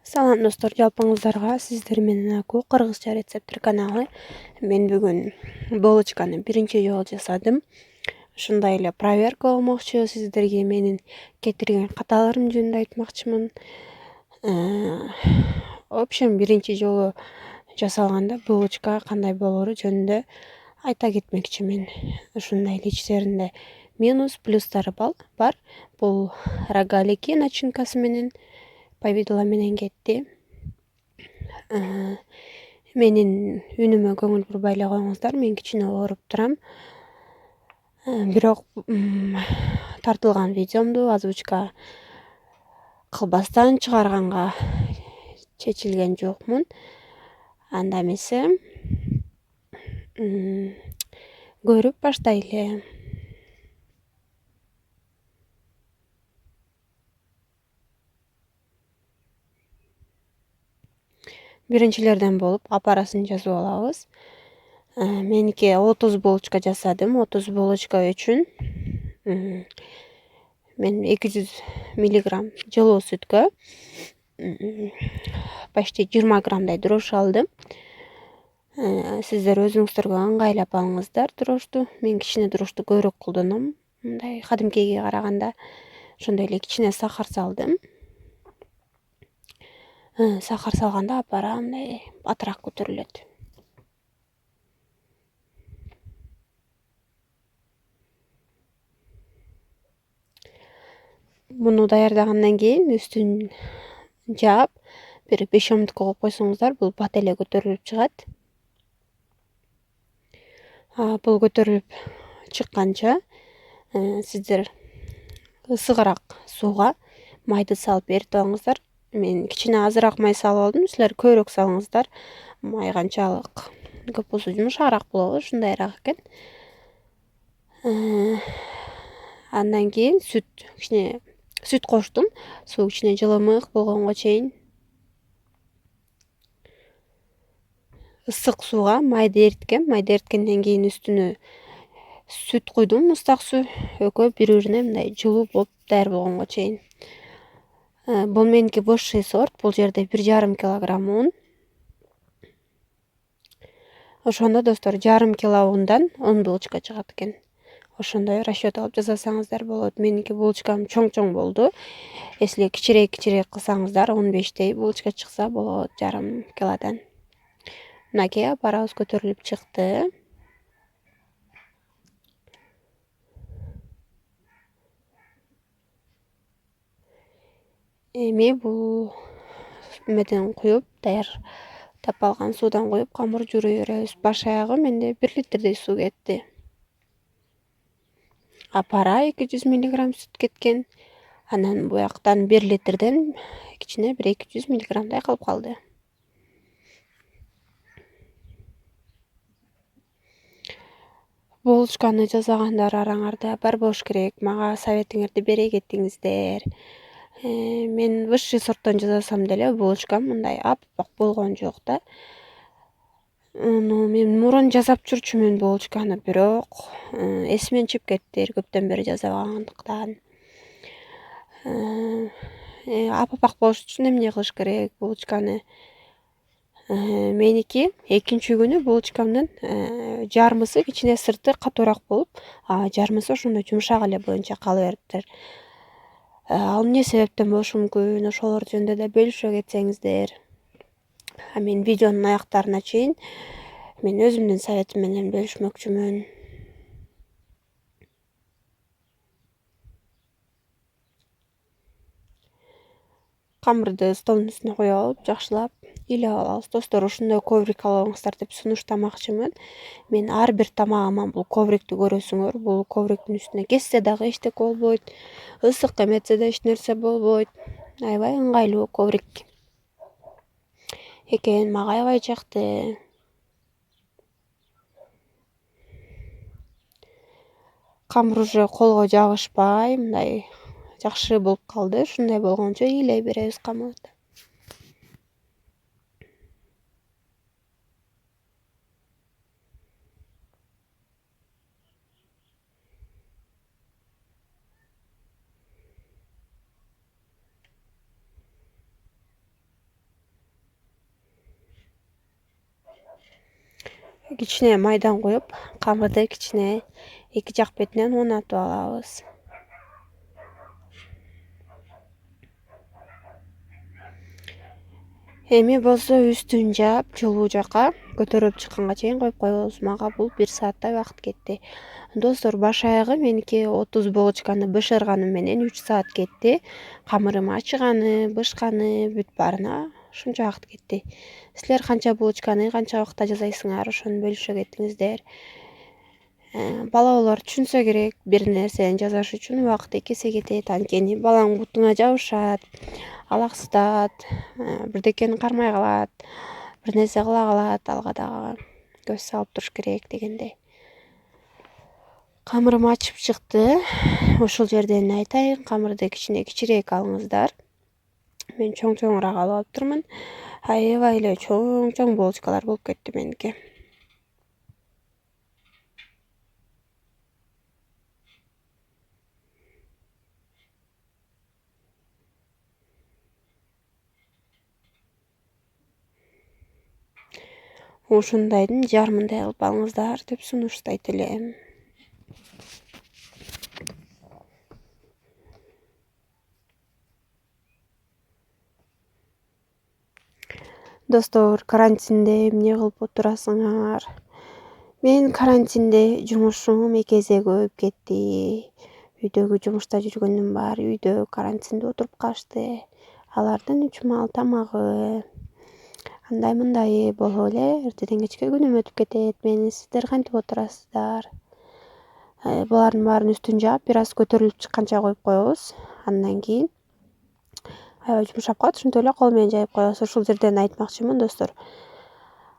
Салам достор, жалпыңыздарга сиздер менен Аку кыргызча рецепттер каналы. Мен бүгүн булочканы биринчи жолу жасадым. Ушундай эле проверка болмокчу, сиздерге менин кетирген каталарым жөнүндө айтмакчымын. В общем, биринчи жолу жасалганда булочка кандай болору жөнүндө айта кетмекчимин. Ушундай эле ичтеринде минус, плюстары бар. Бул рогалики начинкасы менен повидла менен кетти. Менин үнүмө көңүл бурбай эле коюңуздар, мен кичине ооруп турам. Бирок тартылган видеомду озвучка кылбастан чыгарганга чечилген жокмун. Анда эмесе көрүп баштайлы. Биринчилерден болуп апарасын жазып алабыз. Меники 30 булочка жасадым. 30 булочка үчүн мен 200 миллиграмм жылуу сүткө почти 20 граммдай дрожь алдым. Сиздер өзүңүздөргө ыңгайлап алыңыздар дрожьту. Мен кичине дрожьту көбүрөөк колдоном. Мындай кадимкиге караганда. Ошондой эле кичине сахар салдым. Сахар салганда апара мындай батыраак көтөрүлөт. Муну даярдагандан кийин үстүн жаап, бир 5 мүнөткө коюп койсоңуздар, бул бат эле көтөрүлүп чыгат. Бул көтөрүлүп чыкканча сиздер ысыгыраак сууга майды салып эритип алыңыздар. Мен кичине азыраак май салып алдым, силер көбүрөөк салыңыздар. Май канчалык көп болсо жумшагыраак болобу, ушундайраак экен. Андан кийин сүт коштум. Суу кичине жылымык болгонго чейин ысык сууга майды эриткем. Майды эриткенден кийин үстүнө сүт куйдум, ыстак суу. Экөө бири-бирине мындай жылуу болуп даяр болгонго чейин. Бул меники высший сорт. Бул жерде 1,5 килограмм un. Ошондо достор, 1,5 кило ундан 10 булочка чыгат экен. Ошондой расчет алып жасасаңыздар болот. Меники булочкам чоң болду. Если кичирээк кылсаңыздар, 15 булочка чыкса болот 1,5 килодан. Мынакей апарабыз көтөрүлүп чыкты. Эми бул эмеден куюп, даярдап алган суудан куюп, камыр жууруй беребиз. Баш аягы менде 1 литрдей суу кетти. Апара 200 миллиграмм сүт кеткен. Анан буяктан 1 литрден кичине бир 200 миллиграммдай калып калды. Булочканы жасагандар араңарда бар болуш керек. Мага советиңерди бере кетиңиздер. Мен высший сорттон жасасам деле булочкам мындай аппак болгон жок да. Мен мурун жасап жүрчүмүн булочканы, бирок эсимден чыгып кетти, көптөн бери жасабагандыктан. Аппак болуш үчүн эмне кылыш керек булочканы? Меники экинчи күнү булочкамдын жарымысы кичине сырты катуураак болуп, жарымысы ошондой жумшак эле боюнча кала бериптир. Ал эмне себептен болушу мүмкүн? Ошолор жөнүндө да бөлүшө кетсеңиздер. Мен видеонун аяктарына чейин мен өзүмдүн советим менен бөлүшмөкчүмүн. Камырды столдун үстүнө коюп алып, жакшылап ыйлап алабыз. Достор, ушундай коврик алыңыздар деп сунуштамакчымын. Мен ар бир тамагыма бул коврикти көрөсүңөр. Бул ковриктин үстүнө кессе дагы эчтеке болбойт. Ысык эметсе да эч нерсе болбойт. Аябай ыңгайлуу коврик экен, мага аябай жакты. Камыр уже колго жабышпай, мындай жакшы болуп калды. Ушундай болгончо ыйлай беребиз камырды. кичине майдан коюп, камырды кичине эки жак бетинен уунатып алабыз. Эми болсо үстүн жаап, жолуу жака көтөрүп чыкканга чейин коюп коебуз. Мага бул 1 сааттай убакыт кетти. Достор, баш аягы меники 30 булочканы бышырганым менен 3 саат кетти. Камырым ачыганы, бышканы, бүт баарына ушунча убакыт кетти. Силер канча булочканы канча убакытта жасайсыңар, ошону бөлүшө кетиңиздер. Бала болор түшүнсө керек, бир нерсени жасаш үчүн убакыт 2 эсе кетет. Анткени балаң бутуна жабышат, алаксытат, бирдекени кармай калат, бир нерсе кыла калат, алга дагы көз салып туруш керек дегендей. Камырым ачып чыкты. Ушул жерден айтайын, камырды кичине кичирээк алыңыздар. Мен чоң-чоңураак алып алыптырмын. Аябай эле чоң булочкалар болуп кетти меники. Ушундайдын жарымындай кылып алыңыздар деп сунуштайт элем. Достор, карантинде эмне кылып отурасыңар? Мен карантинде жумушум 2 эсе көбөйүп кетти. Үйдөгү жумушта жүргөндүн баары үйдө карантинде отуруп калышты. Алардын 3 маал тамагы, андай-мындай болуп эле эртеден кечке күнүм өтүп кетет. Сиздер кантип отурасыздар? Булардын баарын үстүн жаап, бир аз көтөрүлүп чыкканча коюп коебуз. Андан кийин аябай жумшап калат, ошентип эле кол менен жайып коебуз. Ушул жерден айтмакчымын, достор.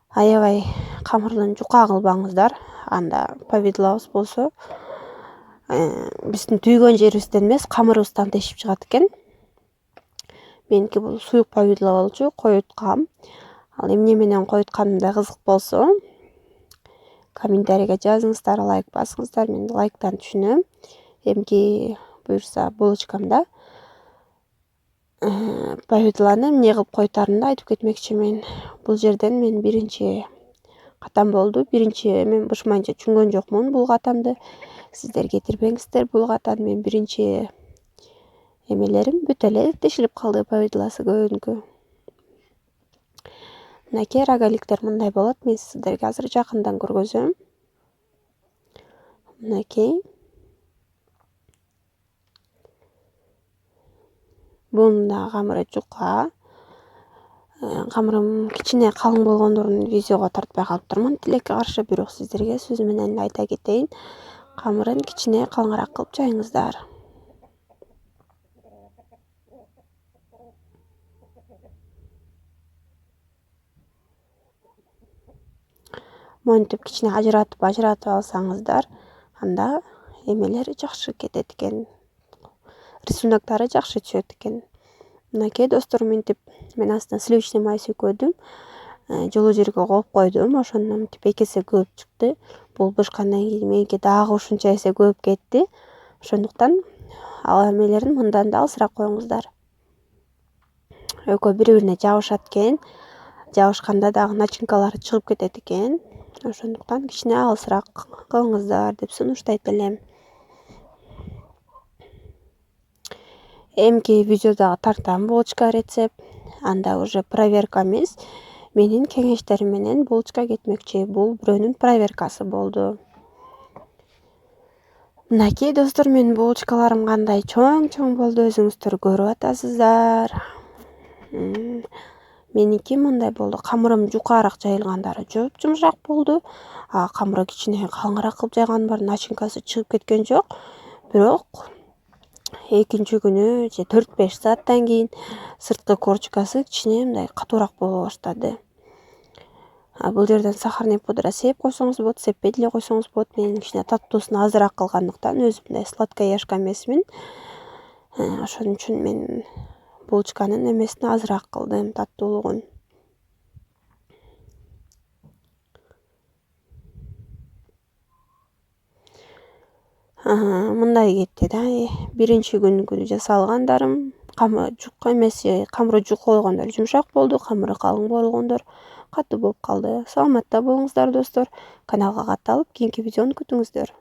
Аябай камырдын жука кылбаңыздар. Анда повидлабыз болсо, биздин түйгөн жерибизден эмес, камырыбыздан тешип чыгат экен. Меники бул суюк повидло болчу, коюткам. Ал эмне менен коютканымда кызык болсо, комментарийге жазыңыздар, лайк басыңыздар. Мен лайктан түшүнөм. Эмки буюрса булочкамда повидлону эмне кылып коюптарымды айтып кетмекчимин. Бул жерден мен биринчи катам болду. Мен бышмайынча түшүнгөн жокмун бул катамды. Сиздер кетирбеңиздер бул катаны. Мен биринчи эмелерим бүт эле тешилип калды, повидлосы көбүнкү. Мынакей рогаликтер мындай болот. Мен сиздерге азыр жакындан көргөзөм. Мынакей. Бунун да камыры жука. Камырым кичине калың болгондорун видеого тартпай калыптырмын, тилекке каршы. Бирок сиздерге сөз менен айта кетейин. Камырын кичине калыңыраак кылып жайыңыздар. Монтип кичине ажыратып алсаңыздар, анда эмелери жакшы кетет экен. Рисуноктары жакшы түшөт экен. Мынакей, достор, мен астына сливочный май сүйкөдүм. Жолуу жерге коюп койдум. Ошондон 2 эсе көп чыкты. Бул бышкандан кийин меники дагы ушунча эсе көп кетти. Ошондуктан ал эмелерин мындан да алысыраак коюңуздар. Экөө бири-бирине жабышат экен. Жабышканда дагы начинкалары чыгып кетет экен. Ошондуктан кичине алысыраак кылыңыздар деп сунуштайт элем. Эмки видеодагы тартам булочка рецепт. Анда уже проверка эмес, менин кеңештерим менен булочка кетмекчи. Бул бирөөнүн проверкасы болду. Мынакей, достор, менин булочкаларым кандай чоң болду, өзүңүздөр көрүп атасыздар. Меники мындай болду. Камырым жукараак жайылгандары жумшак болду. Камыры кичине калыңыраак кылып жайганым бар, начинкасы чыгып кеткен жок. Бирок экинчи күнү же 4-5 сааттан кийин сырткы корочкасы кичине мындай катуураак боло баштады. Бул жерден сахарный пудра сеп койсоңуз болот, сеппей деле койсоңуз болот. Мен кичине таттуусун азыраак кылгандыктан өзүм мындай сладкоежка эмесмин. Ошон үчүн мен булочканын эмесин азыраак кылдым, таттуулугун. Мындай кетти да. Биринчи күнгү жасалгандарым жук эмес, камыры жук болгондор жумшак болду, камыры калың болгондор катуу болуп калды. Саламатта болуңуздар достор. Каналга катталып, кийинки видеону күтүңүздөр.